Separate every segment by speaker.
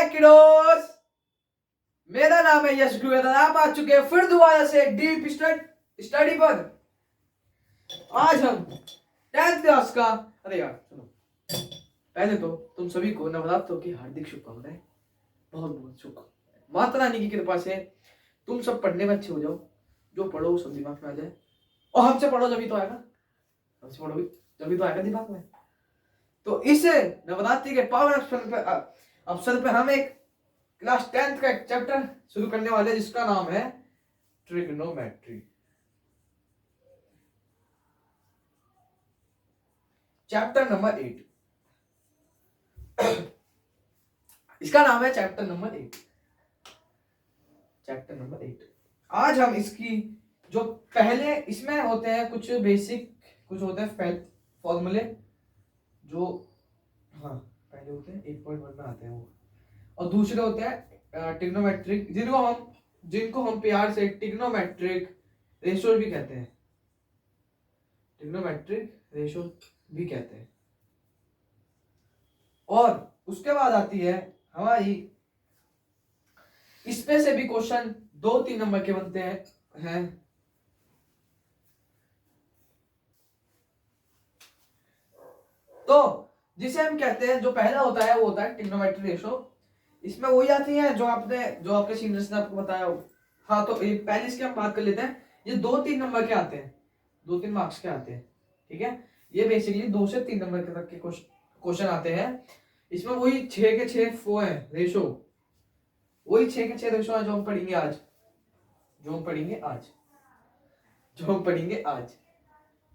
Speaker 1: Kiddos, मेरा नाम है यश गुरुवेद। आप आ चुके हैं फिर दोबारा से डीप स्टडी पर। आज हम 10th क्लास का, अरे यार सुनो, पहले तो तुम सभी को नवरात्रों की हार्दिक शुभकामनाएं। बहुत बहुत शुभकामनाएं। माता रानी की कृपा से तुम सब पढ़ने में अच्छे हो जाओ, जो पढ़ो वो सब दिमाग में आ जाए, और हमसे पढ़ो जभी तो आएगा, हमसे पढ़ो जभी तो आएगा दिमाग में। तो इस नवरात्रि के पावन अवसर पर हम एक क्लास 10th का एक चैप्टर शुरू करने वाले हैं, जिसका नाम है ट्रिग्नोमेट्री। चैप्टर नंबर 8, इसका नाम है चैप्टर नंबर 8। चैप्टर नंबर 8 आज हम इसकी जो पहले इसमें होते हैं कुछ बेसिक, कुछ होते हैं फॉर्मूले जो पहले होते हैं 8.1 में आते हैं वो, और दूसरे होते हैं ट्रिग्नोमेट्रिक, जिनको हम प्यार से ट्रिग्नोमेट्रिक रेशो भी कहते हैं। ट्रिग्नोमेट्रिक रेशो भी कहते हैं। और उसके बाद आती है हमारी, इसमें से भी क्वेश्चन 2-3 नंबर के बनते हैं। तो जिसे हम कहते हैं, जो पहला होता है वो होता है ट्रिग्नोमेट्रिक रेशो। इसमें वही आती है जो आपके सीनियर्स ने आपको बताया हो। हाँ, तो पहले इसकी हम बात कर लेते हैं। ये 2-3 नंबर के आते हैं, 2-3 मार्क्स के आते हैं, ठीक है। ये बेसिकली 2 से 3 नंबर के तक के क्वेश्चन आते हैं। इसमें वही 6 के 6 वो है रेशो, वही 6 के 6 रेशो है जो हम पढ़ेंगे आज,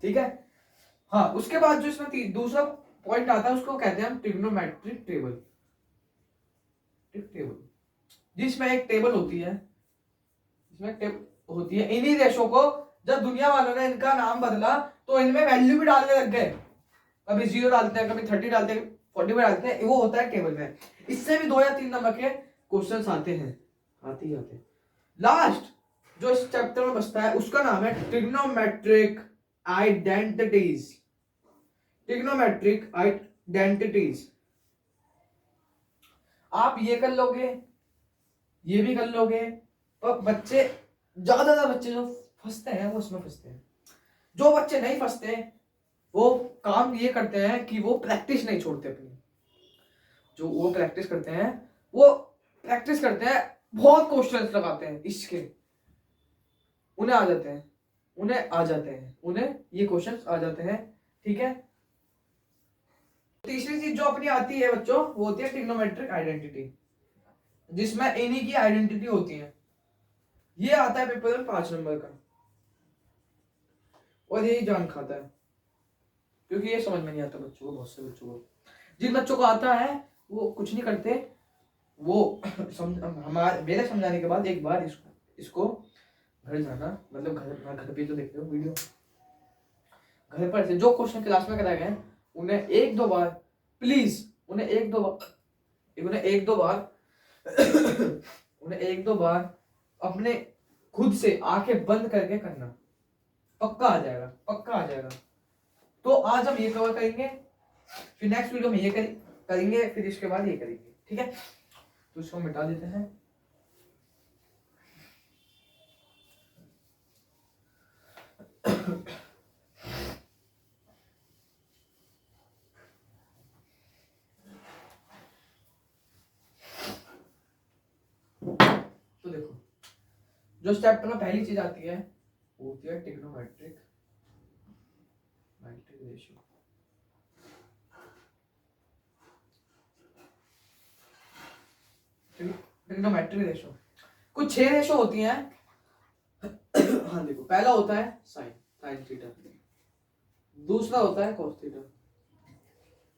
Speaker 1: ठीक है। हाँ, उसके बाद जो इसमें दूसरा पॉइंट आता है उसको कहते हैं हम ट्रिग्नोमेट्रिक टेबल। जिसमें एक टेबल होती है, इन्हीं रेशो को जब दुनिया वालों ने इनका नाम बदला तो इनमें वैल्यू भी डालने लग गए। कभी 0 डालते हैं, कभी 30 डालते हैं, 40 में डालते हैं, वो होता है टेबल में। इससे भी 2 या 3 नंबर के क्वेश्चंस आते हैं। लास्ट जो इस चैप्टर में बचता है उसका नाम है ट्रिग्नोमेट्रिक आइडेंटिटीज। आप ये कर लोगे, ये भी कर लोगे, और बच्चे ज्यादा बच्चे जो फंसते हैं वो उसमें फंसते हैं। जो बच्चे नहीं फंसते वो काम ये करते हैं कि वो प्रैक्टिस नहीं छोड़ते अपनी। जो वो प्रैक्टिस करते हैं बहुत क्वेश्चंस लगाते हैं इसके, उन्हें आ जाते हैं, उन्हें ये क्वेश्चंस आ जाते हैं, ठीक है। तीसरी चीज जो अपनी आती है बच्चों, वो होती है ट्रिग्नोमेट्रिक आइडेंटिटी, जिसमें इन्हीं की आइडेंटिटी होती है। ये आता है पेपर में 5 नंबर का, और यही जान खाता है, क्योंकि ये समझ में नहीं आता बच्चों को। बहुत से बच्चों को, जिन बच्चों को आता है वो कुछ नहीं करते, वो मेरे समझाने के बाद एक बार इसको घर जाना, मतलब घर पे तो देख रहे हो वीडियो, घर पर से जो क्वेश्चन क्लास में कराए गए उन्हें एक दो बार अपने खुद से आंखें बंद करके करना। पक्का आ जाएगा। तो आज हम ये कवर करेंगे, फिर नेक्स्ट वीडियो में ये करेंगे, फिर इसके बाद ये करेंगे, ठीक है। तो इसको मिटा देते हैं। तो देखो, जो चैप्टर में पहली चीज आती है वो होती है ट्रिग्नोमेट्रिक रेशियो। ट्रिग्नोमेट्रिक रेशियो कुछ 6 रेशियो होती हैं। हाँ देखो, पहला होता है साइन थीटा, दूसरा होता है cos थीटा,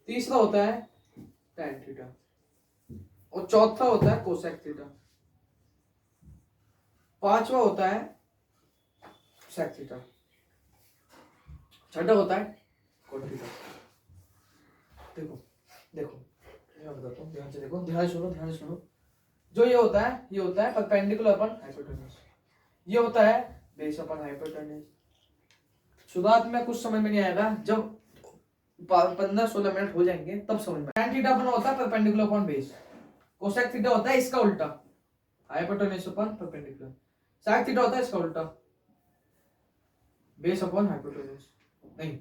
Speaker 1: तीसरा होता है tan थीटा, और चौथा होता है कोसेक थीटा, पांचवा होता है सेक थीटा, छठा होता है कोट थीटा। देखो मैं बताता हूँ, ध्यान से देखो, ध्यान से सुनो। जो ये होता है परपेंडिकुलर अपन हाइपोटेन्यूज, ये होता है बेस अपन हाइपोटेन्यूज। शुरुआत में कुछ समझ में नहीं आएगा, जब 15-16 मिनट हो जाएंगे तब समझ में। tan थीटा अपन होता है perpendicular upon base, cosec theta होता है इसका उल्टा, hypotenuse upon perpendicular. Sec theta होता है इसका उल्टा, बेस अपॉन हाइपोटेन्यूज। नहीं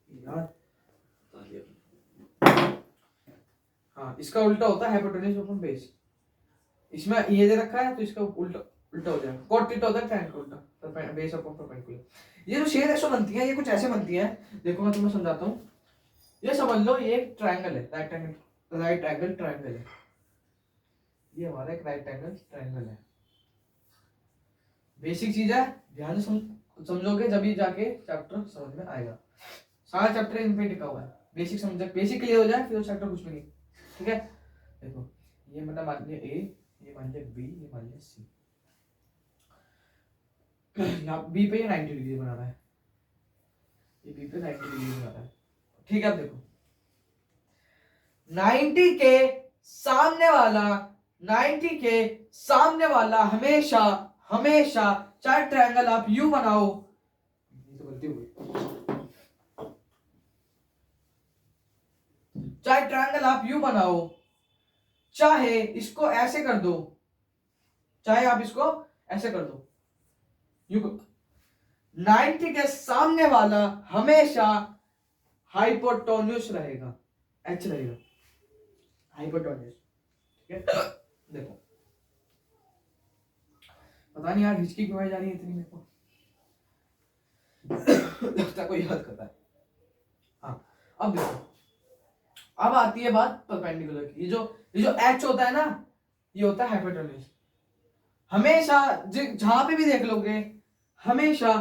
Speaker 1: यार, हाँ इसका उल्टा होता है हाइपोटेन्यूज अपॉन बेस। इसमें ये दे रखा है तो इसका उल्टा उल्टा हो जाएगा। कॉट थीटा होता है tan का उल्टा, बेस अपॉन परपेंडिकुलर। ये जो शेयर रेशो बनती है ये कुछ ऐसे बनती है, देखो मैं तुम्हें समझाता हूँ। ये समझ लो ये एक ट्रायंगल है, राइट एंगल ट्रायंगल है। ये हमारा एक राइट एंगल ट्रायंगल है। बेसिक चीज है, ध्यान से समझोगे जब ही जाके चैप्टर समझ में आएगा। सारा चैप्टर इन पे टिका हुआ है। बेसिक समझ, बेसिक क्लियर हो जाए फिर चैप्टर कुछ भी नहीं। ठीक है, देखो ये मतलब मान लिया ए, ये मान लिया बी, ये मान लिया सी। यहाँ बी पे 90 डिग्री बना रहा है, ये बी पे 90 डिग्री बना रहा है। ठीक है, अब देखो 90 के सामने वाला, 90 के सामने वाला हमेशा हमेशा, चाहे ट्रायंगल आप यू बनाओ, ये तो गलती हो गई, चाहे ट्रायंगल आप यू बनाओ, चाहे इसको ऐसे कर दो, चाहे आप इसको ऐसे कर दो, यू 90 के सामने वाला हमेशा हाइपोटेन्यूज रहेगा, एच रहेगा, हाइपोटेन्यूज। ठीक है, देखो पता नहीं यार हिचकी क्यों आ जा रही है इतनी मेरे को, लगता कोई याद करता है। हाँ अब देखो, अब आती है बात परपेंडिकुलर की। ये जो एच होता है ना, ये होता है हाइपोटेन्यूज। हमेशा जहां पे भी देख लोगे, हमेशा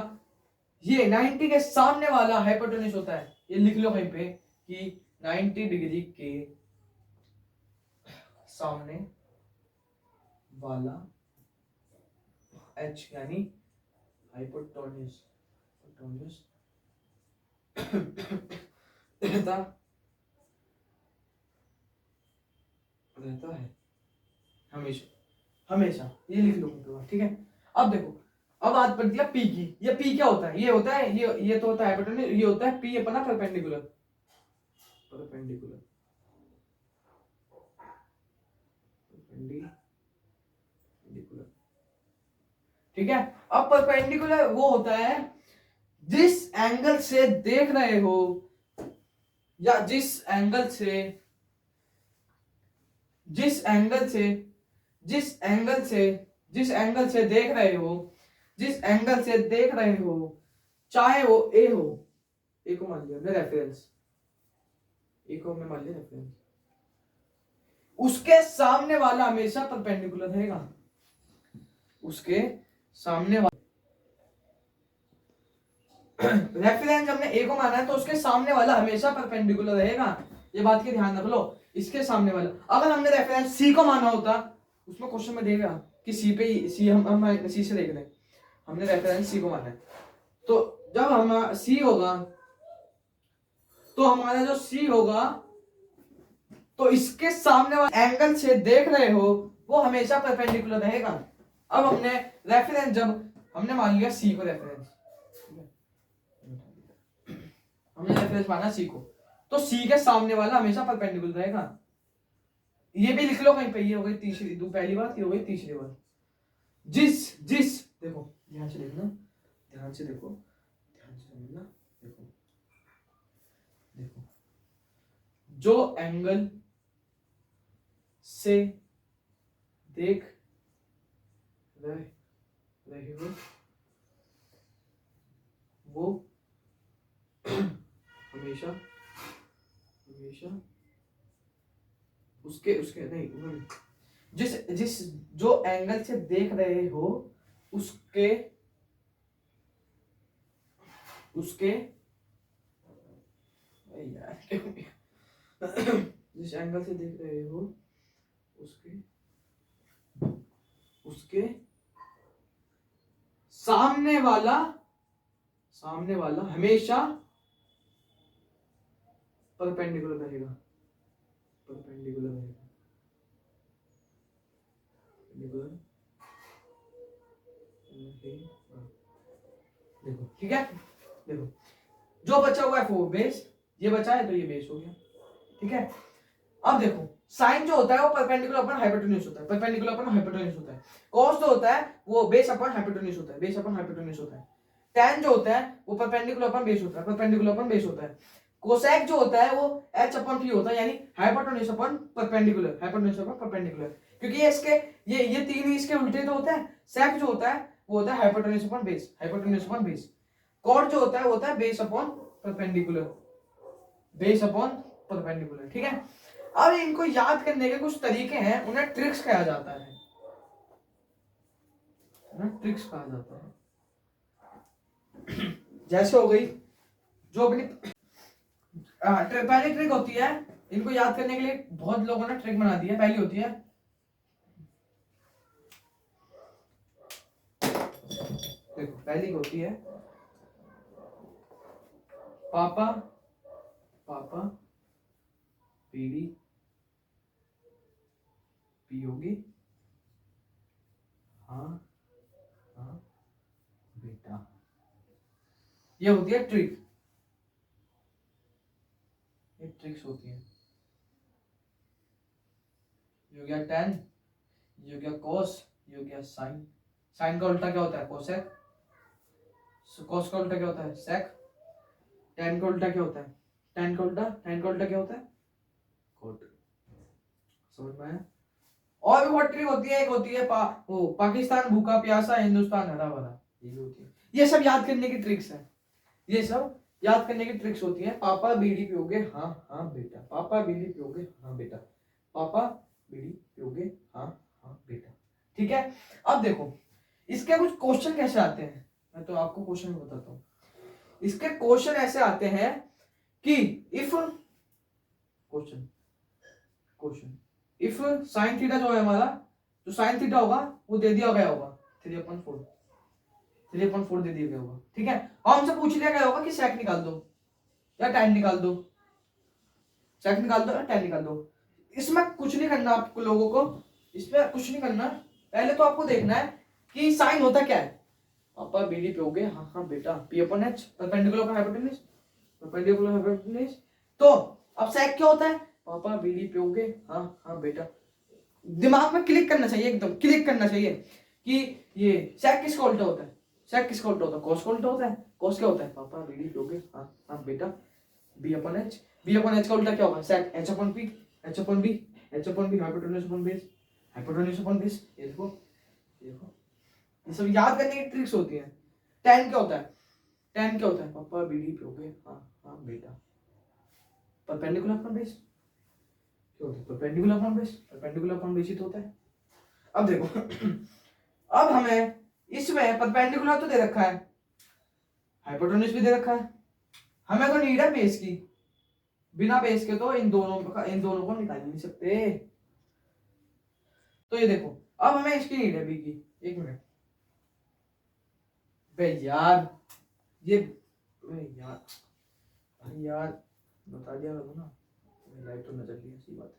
Speaker 1: ये 90 के सामने वाला हाइपोटेन्यूज होता है। ये लिख लो कहीं पे कि 90 डिग्री के सामने वाला एच यानी हाइपोटेन्यूज रहता है हमेशा, हमेशा ये लिख लो। ठीक है, अब देखो, अब बात पड़ती है पी की। ये पी क्या होता है? ये होता है ये तो होता है हाइपोटेन्यूज, ये होता है पी अपना परपेंडिकुलर, परपेंडिकुलर ठीक है। अब परपेंडिकुलर वो होता है जिस एंगल से देख रहे हो, या जिस एंगल से देख रहे हो, चाहे वो ए हो, ए को मान लिया रेफरेंस, ए को हमने मान लिया रेफरेंस, उसके सामने वाला हमेशा परपेंडिकुलर रहेगा, उसके सामने वाला रेफरेंस हमने ए को माना है तो उसके सामने वाला हमेशा परपेंडिकुलर रहेगा। ये बात की ध्यान रख लो, इसके सामने वाला। अगर हमने रेफरेंस सी को माना होता, उसमें क्वेश्चन में देगा कि सी पे, सी हम सी से देख रहे हैं, हमने रेफरेंस सी को माना है, तो जब हम सी होगा तो हमारा जो सी होगा, तो इसके सामने वाले एंगल से देख रहे हो वो हमेशा परपेंडिकुलर रहेगा। अब हमने रेफरेंस, जब हमने मान लिया सी को रेफरेंस, हमने रेफरेंस माना सी को, तो सी के सामने वाला हमेशा परपेंडिकुलर रहेगा। ये भी लिख लो कहीं पे, ये हो गई तीसरी, पहली बात, ये हो गई तीसरी बात। जिस देखो ध्यान से देखना, ध्यान से देखो, ध्यान से समझना, देखो जो एंगल से देख रहे हो वो हमेशा उसके नहीं, जिस जो एंगल से देख रहे हो उसके जिस एंगल से देख रहे हो उसके सामने वाला हमेशा परपेंडिकुलर रहेगा, देखो ठीक है। देखो जो बचा हुआ है वो बेस, ये बचा है तो ये बेस हो गया। ठीक है, अब देखो साइन जो होता है वो परपेंडिकुलर अपन हाइपोटेन्यूज होता है, परपेंडिकुलर अपन हाइपोटेन्यूज होता है। कॉस जो होता है वो बेस अपन हाइपोटेन्यूज होता है, बेस अपन हाइपोटेन्यूज होता है। tan जो होता है वो परपेंडिकुलर अपन बेस होता है, परपेंडिकुलर अपन बेस होता है। कोसेक जो होता है वो h अपन p होता है, यानी हाइपोटेन्यूज अपन परपेंडिकुलर, हाइपोटेन्यूज अपन परपेंडिकुलर, क्योंकि ये इसके ये तीन ही इसके उल्टे तो होता है। सेक जो होता है वो होता है hypotenuse upon base, hypotenuse upon base. Cot जो होता है वो होता है base upon perpendicular, base upon perpendicular, ठीक है। अब इनको याद करने के कुछ तरीके हैं, उन्हें ट्रिक्स कहा जाता है, ट्रिक्स कहा जाता है। जैसे हो गई जो अपनी पहली ट्रिक होती है, इनको याद करने के लिए बहुत लोगों ने ट्रिक बना दी है। पहली होती है, देखो पहली होती है पापा पापा बीड़ी पियोगे, हाँ हाँ बेटा। ये होती है ट्रिक, ये ट्रिक्स होती है। ये हो गया tan, ये हो गया cos, ये हो गया sin। sin का उल्टा क्या होता है? cosec। cos का उल्टा क्या होता है? sec। tan का उल्टा क्या होता है? tan का उल्टा क्या होता है? cot। समझ में आया? और भी बहुत ट्रिक होती है। एक होती है पाकिस्तान भूखा प्यासा, हिंदुस्तान हरा भरा, ये भी होती है। ये सब याद करने की ट्रिक्स है, ये सब याद करने की ट्रिक्स होती है। पापा बीड़ी पियोगे, हाँ हाँ बेटा। पापा बीड़ी पियोगे, हाँ बेटा। पापा बीड़ी पियोगे, हाँ हाँ बेटा, ठीक है। अब देखो इसके कुछ क्वेश्चन कैसे आते हैं, मैं तो आपको क्वेश्चन बताता हूँ। इसके क्वेश्चन ऐसे आते हैं कि if question if sine theta जो है हमारा, जो साइन थीटा होगा वो दे दिया गया होगा 3/4, 3/4 दे दिया गया होगा, ठीक है। और हमसे पूछ लिया गया होगा कि सेक निकाल दो या tan निकाल दो, सेक निकाल दो या tan निकाल दो। इसमें कुछ नहीं करना आपको लोगों को, इसमें कुछ नहीं करना। पहले तो आपको देखना है कि साइन होता क्या है। पापा बीड़ी पियोगे, हाँ हाँ बेटा। P/H परपेंडिकुलर पर हाइपोटेन्यूज, परपेंडिकुलर हाइपोटेन्यूज। तो अब सेक क्या होता है? पापा बीड़ी पियोगे, हाँ हाँ बेटा। दिमाग में क्लिक करना चाहिए, एकदम क्लिक करना चाहिए कि ये सेक किसका उल्टा होता है, सेक किसका उल्टा होता है? कॉस का उल्टा होता है। कॉस क्या होता है? पापा बीड़ी पियोगे, हाँ हाँ बेटा। B/H का उल्टा क्या होगा? सेक H/P, H/B, H/B hypotenuse upon base, hypotenuse upon base. ये देखो ये सब याद करने की ट्रिक्स होती है। tan क्या होता है? tan क्या होता है? पापा बीड़ी पियोगे, हाँ हाँ बेटा। परपेंडिकुलर अपॉन बेस क्या होता है? Perpendicular upon base, perpendicular upon base ही तो होता है। अब देखो अब हमें इसमें परपेंडिकुलर तो दे रखा है, हाइपोटेन्यूज भी दे रखा है, हमें तो नीड है बेस की। बिना बेस के तो इन दोनों को निकाल नहीं सकते। तो ये देखो अब हमें इसकी नीड है बी की। एक मिनट यार, ये यार बता दिया करो ना, लाइव तो नजर नहीं, ऐसी बात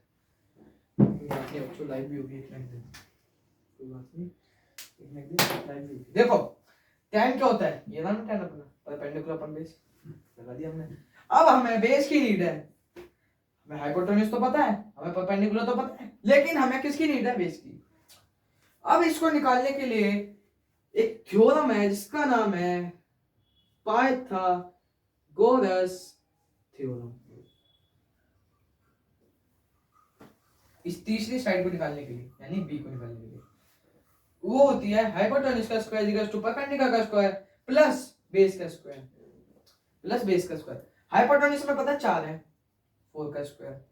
Speaker 1: है। बच्चों लाइव भी होगी एक दिन, कोई बात नहीं, एक दिन लाइव भी होगी। देखो tan क्या होता है? ये ना tan अपना परपेंडिकुलर अपन बेस लगा दिया हमने। अब हमें बेस की नीड है, हमें हाइपोटेन्यूज तो पता है, हमें परपेंडिकुलर तो पता है, लेकिन हमें किसकी नीड है? बेस की। अब इसको निकालने के लिए एक थ्योरम है जिसका नाम है पाइथागोरस थ्योरम। इस तीसरी साइड को निकालने के लिए, यानी बी को निकालने के लिए, वो होती है हाइपोटेन्यूज का स्क्वायर इक्वल्स टू परपेंडिकुलर का स्क्वायर प्लस बेस का स्क्वायर, प्लस बेस का स्क्वायर। हाइपोटेन्यूज में पता है 4 है, 4 का स्क्वायर।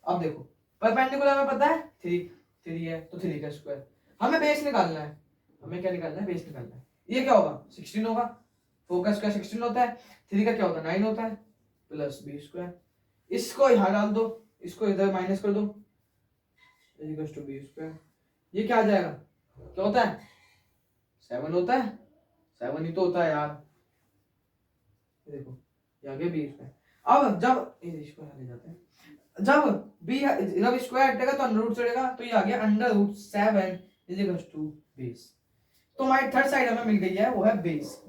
Speaker 1: अब देखो परपेंडिकुलर में पता है 3 है, तो 3 का स्क्वायर। हमें बेस निकालना है, हमें क्या निकालना है? बेस निकालना है। ये क्या होगा? 16 होगा। 4 का स्क्वायर 16 होता है, 3 का क्या होता है? 9 होता है, प्लस बी स्क्वायर। इसको यहां डाल दो, इसको इधर माइनस कर दो, इक्वल्स टू बी स्क्वायर। ये क्या आ जाएगा? क्या होता है? 7 होता है, 7 ही तो होता है यार। देखो ये आ गया बी स्क्वायर। अब जब स्क्वायर आगे जाते हैं, जब स्क्वायर हटेगा तो अंडर रूट चढ़ेगा, तो ये आ गया √7 इज इक्वल्स टू बेस। तो हमारी थर्ड साइड हमें मिल गई है, वो है बेस।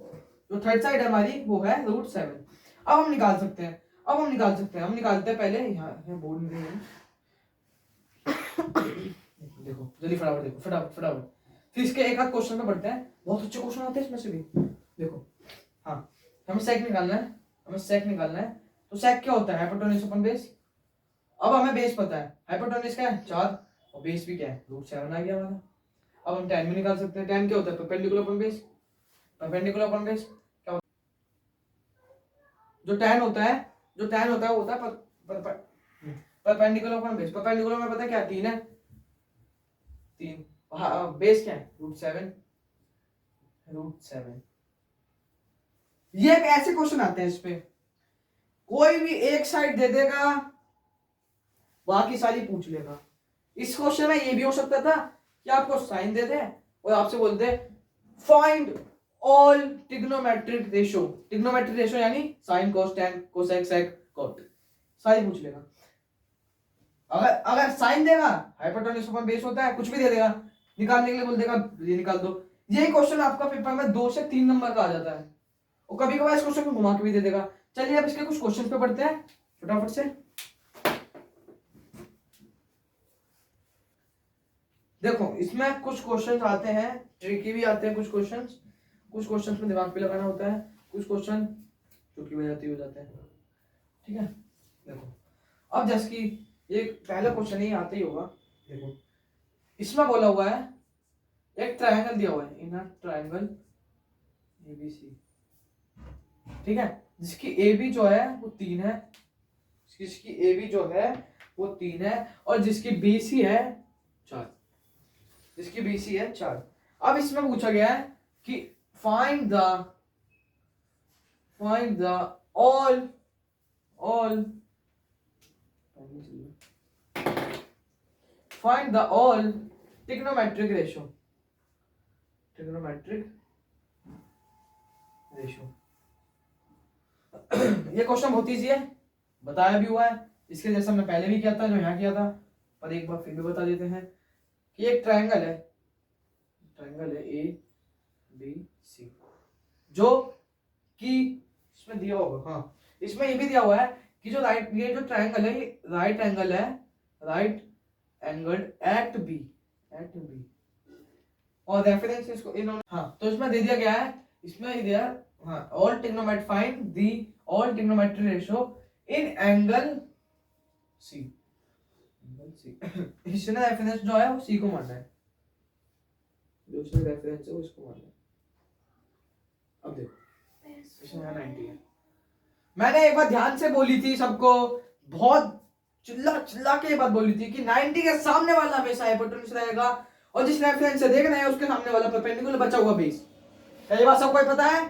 Speaker 1: जो थर्ड साइड हमारी वो है √7। अब हम निकाल सकते हैं, हम निकालते हैं पहले, यहाँ बोर्ड में देखो जल्दी फटाफट देखो, फटाफट फटाफट। फिर इसके एक आध क्वेश्चन पे पढ़ते हैं, बहुत अच्छे क्वेश्चन आते हैं इसमें से भी। देखो हाँ, हमें सेक निकालना है, हमें सेक निकालना है। तो सेक क्या होता है? Hypotenuse upon base. अब हमें बेस पता है, हाइपोटेन्यूज क्या है 4, और बेस भी क्या है √7 आ गया हमारा। अब हम tan भी निकाल सकते हैं। tan क्या होता है? Perpendicular upon base. Perpendicular upon base क्या होता है? जो tan होता है, जो tan होता है वो होता है परपेंडिकुलर अपन बेस। परपेंडिकुलर में पता है क्या 3 है, 3। बेस क्या है √7, √7। ये एक ऐसे क्वेश्चन आते हैं इस पे, कोई भी एक साइड दे देगा, बाकी सारी पूछ लेगा। इस क्वेश्चन में ये भी हो सकता था कि आपको साइन दे दे और आपसे बोल they find all trigonometric ratio. Trigonometric ratio यानी साइन, कोस, टेन, कोसेक, सेक, कोट, सारी पूछ लेगा। अगर अगर साइन देगा, हाइपोटेन्यूज पर बेस होता है, कुछ भी दे देगा, निकालने के लिए बोल देगा ये निकाल दो। यही क्वेश्चन आपका पेपर में 2 से 3 नंबर का आ जाता है, और कभी कभार इस क्वेश्चन को घुमा के भी दे देगा। चलिए अब इसके कुछ क्वेश्चन पे पढ़ते हैं फटाफट से। देखो इसमें कुछ क्वेश्चंस आते हैं, ट्रिकी भी आते हैं कुछ क्वेश्चंस। कुछ क्वेश्चंस में दिमाग भी लगाना होता है, कुछ क्वेश्चन चुटकी बजाती हो जाते हैं। ठीक है, देखो अब जैसे कि ये पहला क्वेश्चन ही आते ही होगा। देखो इसमें बोला हुआ है, एक ट्रायंगल दिया हुआ है, इन अ ट्रायंगल एबीसी, ठीक है, जिसकी ए बी जो है वो 3 है, जिसकी ए बी जो है वो 3 है, और जिसकी बी सी है 4, जिसकी बी सी है 4। अब इसमें पूछा गया है कि find the all find the all trigonometric ratio, trigonometric ratio. ये क्वेश्चन बहुत इजी है, बताया भी हुआ है, इसके जैसा मैं पहले भी किया था जो यहाँ किया था, पर एक बार फिर भी बता देते हैं कि एक ट्रायंगल है, ट्रायंगल है ए बी सी, जो कि इसमें दिया होगा, हाँ इसमें ये भी दिया हुआ है कि जो राइट, ये जो ट्रायंगल है ये राइट एंगल है, राइट एंगल एट बी, और रेफरेंस इसको इन्होंने, हाँ तो इसमें दे दिया गया है, इसमें ही दिया, हाँ all trigonometry find the all trigonometry ratio in angle C, angle C. इसने रेफरेंस जो है वो सी को मानना है, जो इसमें रेफरेंस है वो इसको मानना है। अब देखो इसमें 90 है, मैंने एक बार ध्यान से बोली थी सबको, बहुत चिल्ला चिल्ला के बात बोली थी कि 90 के सामने वाला हमेशा हाइपोटेन्यूज रहेगा, और जिस रेफरेंस से देख रहे हैं उसके सामने वाला परपेंडिकुलर बचा हुआ बेस। ये बात सबको पता है?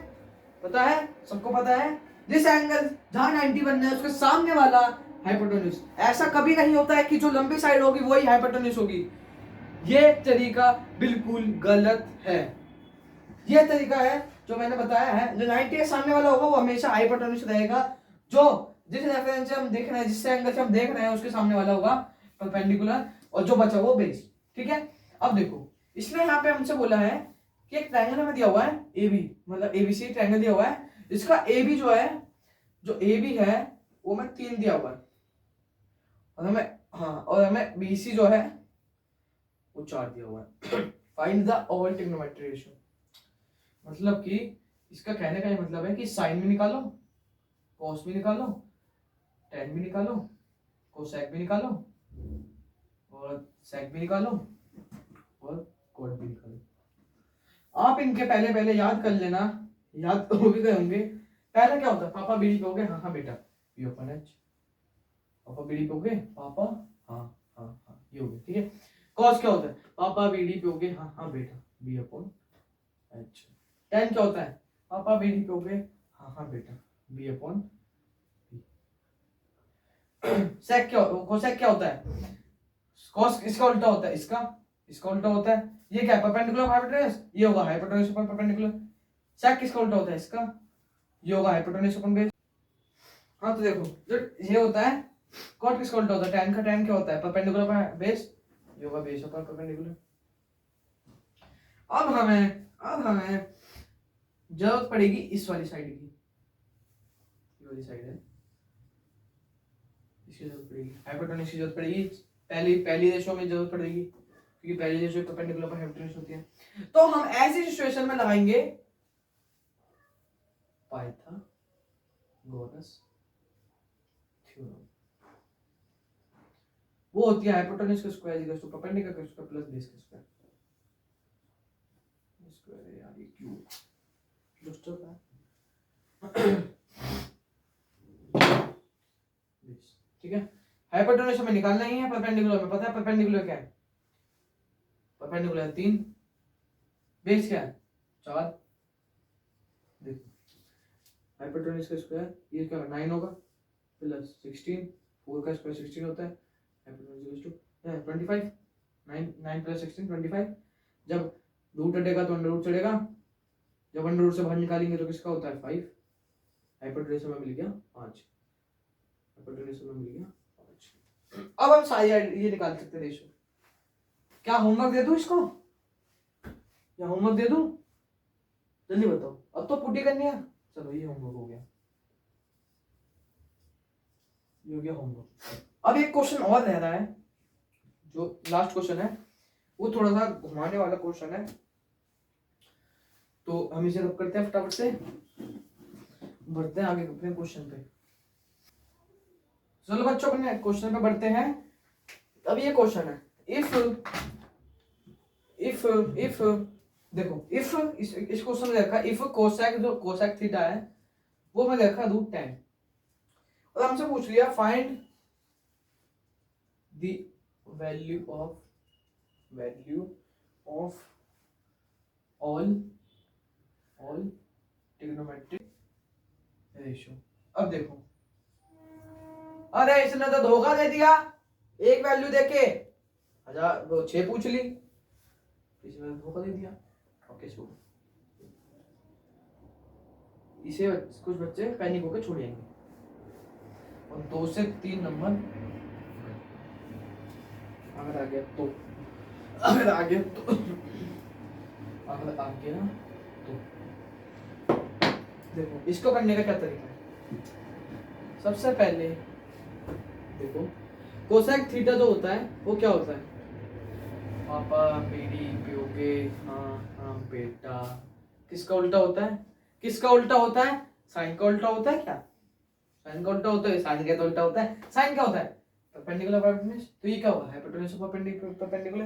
Speaker 1: पता है, सबको पता है। जिस एंगल जहां 90 बनना है उसके सामने वाला हाइपोटेन्यूज। ऐसा कभी नहीं होता है कि जो लंबी साइड होगी वही हाइपोटेन्यूज होगी, ये तरीका बिल्कुल गलत है। ये तरीका है जो मैंने बताया है, जो 90 के सामने वाला होगा वो हमेशा हाइपोटेन्यूज रहेगा, जो जिस रेफरेंस से हम देख रहे हैं, जिस एंगल से हम देख रहे हैं उसके सामने वाला होगा परपेंडिकुलर, और जो बचा वो बेस। ठीक है, अब देखो इसने यहाँ पे हमसे बोला है कि एक ट्रायंगल हमें दिया हुआ है ए बी, मतलब एबीसी ट्रायंगल दिया हुआ है, इसका ए बी जो है, जो ए बी है वो हमें 3 दिया हुआ है, और हमें, हाँ और हमें बीसी जो है वो 4 दिया हुआ है। Find the all trigonometry ratio, मतलब कि इसका कहने का ये मतलब है कि साइन भी निकालो, कॉस भी निकालो, टेन भी निकालो, कोसेक भी निकालो, और सेक भी निकालो, और कोट भी निकालो। आप इनके पहले पहले याद कर लेना, याद हो भी गए होंगे। पहला क्या होता है? पापा बीड़ी पियोगे? हाँ हाँ बेटा, पियो अपन एच। पापा बीड़ी पियोगे? पापा हाँ हाँ हाँ, ये हो गया। ठीक है, कॉस क्या होता है? पापा बीड़ी पियोगे? हाँ हाँ बेटा, बी अपॉन एच। टेन क्या होता है? पापा बीड़ी पियोगे? हाँ हाँ बेटा, बी अपॉन बी। सेक क्या, कोसेक क्या होता है? कॉस इसका उल्टा होता है, इसका उल्टा होता है। ये क्या है? परपेंडिकुलर हाइपोटेन्यूज, ये होगा हाइपोटेन्यूज अपॉन परपेंडिकुलर। सेक किसका उल्टा होता है? इसका, ये होगा हाइपोटेन्यूज अपॉन बेस। हाँ तो देखो जो ये होता है, कॉट किसका उल्टा होता है? टैन का टैन क्या होता है? परपेंडिकुलर अपॉन बेस, ये होगा बेस अपॉन परपेंडिकुलर। अब हमें जरूरत पड़ेगी इस वाली साइड की, ये वाली साइड है, इसकी जरूरत पड़ेगी, हाइपोटेन्यूज की जरूरत पड़ेगी, पहली रेशो में जरूरत पड़ेगी। क्योंकि पहले जो परपेंडिकुलर पर हाइपोटेन्यूज होती है। तो हम ऐसी सिचुएशन में लगाएंगे पाइथागोरस थ्योरम। वो होती है हाइपोटेन्यूज का स्क्वायर इक्वल टू परपेंडिकुलर का स्क्वायर प्लस बेस का स्क्वायर। स्क्वायर है यार, ये क्यूब दोस्तों का ठीक है। हाइपोटेन्यूज हमें निकालना ही है, परपेंडिकुलर में पता है परपेंडिकुलर क्या है, परपेंडिकुलर 3, बेस क्या है 4। देखो हाइपोटेन्यूज का स्क्वायर ये क्या 9 होगा प्लस 16, 4 का स्क्वायर 16 होता है, हाइपोटेन्यूज टू 25, 9 प्लस 16 25। जब रूट हटेगा तो अंडर रूट चढ़ेगा, जब अंडर रूट से बाहर निकालेंगे तो किसका होता है 5। हाइपोटेन्यूज हमें मिल गया 5, हाइपोटेन्यूज हमें मिल गया 5। अब हम सारी ये निकाल सकते हैं रेशो। क्या होमवर्क दे दूं इसको या होमवर्क दे दूं, जल्दी बताओ। अब तो पुटी करनी है, चलो ये होमवर्क हो गया, ये हो गया होमवर्क। अब एक क्वेश्चन और रह रहा है, जो लास्ट क्वेश्चन है वो थोड़ा सा घुमाने वाला क्वेश्चन है, तो हम इसे रब करते हैं फटाफट से, बढ़ते हैं आगे अपने क्वेश्चन पे। चलो बच्चों अपने क्वेश्चन पे बढ़ते हैं। अब ये क्वेश्चन है इफ देखो इफ इस क्वेश्चन में देखा इफ कोसेक जो कोसेक थीटा है वो मैं देखा √10, और हमसे पूछ लिया find the value of all trigonometric ratio. अब देखो, अरे इसने तो धोखा दे दिया, एक वैल्यू देके 6 पूछ ली, इसने धोखा दे दिया। ओके इसे कुछ बच्चे पैनिक होकर छोड़ेंगे, और 2 से 3 नंबर अगर आ गया तो देखो इसको करने का क्या तरीका है। सबसे पहले देखो कोसेक थीटा जो होता है वो क्या होता है, पापा मेरी पियोगे हाँ बेटा, किसका उल्टा होता है, किसका उल्टा होता है, साइन का उल्टा होता है। क्या साइन का उल्टा होता है, साइन का तो उल्टा होता है, साइन क्या होता है परपेंडिकुलर हाइपोटेन्यूज। तो ये क्या होगा हाइपोटेन्यूज अपॉन परपेंडिकुलर,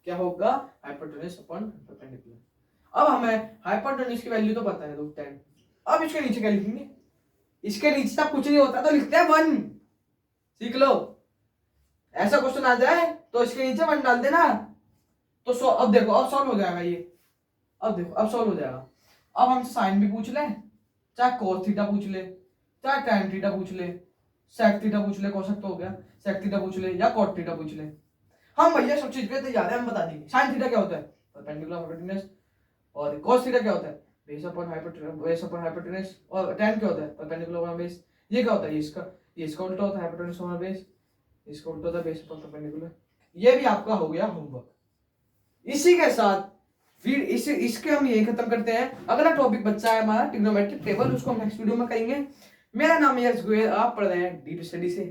Speaker 1: क्या होगा हाइपोटेन्यूज अपॉन परपेंडिकुलर। अब हमें हाइपोटेन्यूज की वैल्यू तो पता है √10। अब इसके नीचे क्या लिखेंगे, इसके नीचे तक कुछ नहीं होता तो लिखते हैं 1, सीख लो। ऐसा क्वेश्चन आ जाए तो इसके नीचे 1 डाल देना, तो अब देखो अब सॉल्व हो जाएगा ये। अब देखो अब सॉल्व हो जाएगा। अब हम साइन भी पूछ ले, चाहे कोस थीटा पूछ ले, चाहे टैन थीटा पूछ ले, सेक थीटा पूछ ले, कोसेक तो हो गया, सेक थीटा पूछ ले या कॉट थीटा पूछ ले, हम भैया सब चीज पे तैयार है, हम बता देंगे। साइन थीटा क्या होता है परपेंडिकुलर हाइपोटेन्यूज, और कोस थीटा क्या होता है बेस अपॉन हाइपोटेन्यूज, और टैन क्या होता है परपेंडिकुलर अपॉन बेस। ये क्या होता है ये इसका उल्टा होता है हाइपोटेन्यूज अपॉन बेस, इसका उल्टा होता है बेस अपॉन परपेंडिकुलर। ये भी आपका हो गया होमवर्क। इसी के साथ फिर इसके हम यही खत्म करते हैं। अगला टॉपिक बच्चा है हमारा ट्रिग्नोमेट्रिक टेबल, उसको हम नेक्स्ट वीडियो में करेंगे। मेरा नाम है यश गोयल, आप पढ़ रहे हैं डीप स्टडी से।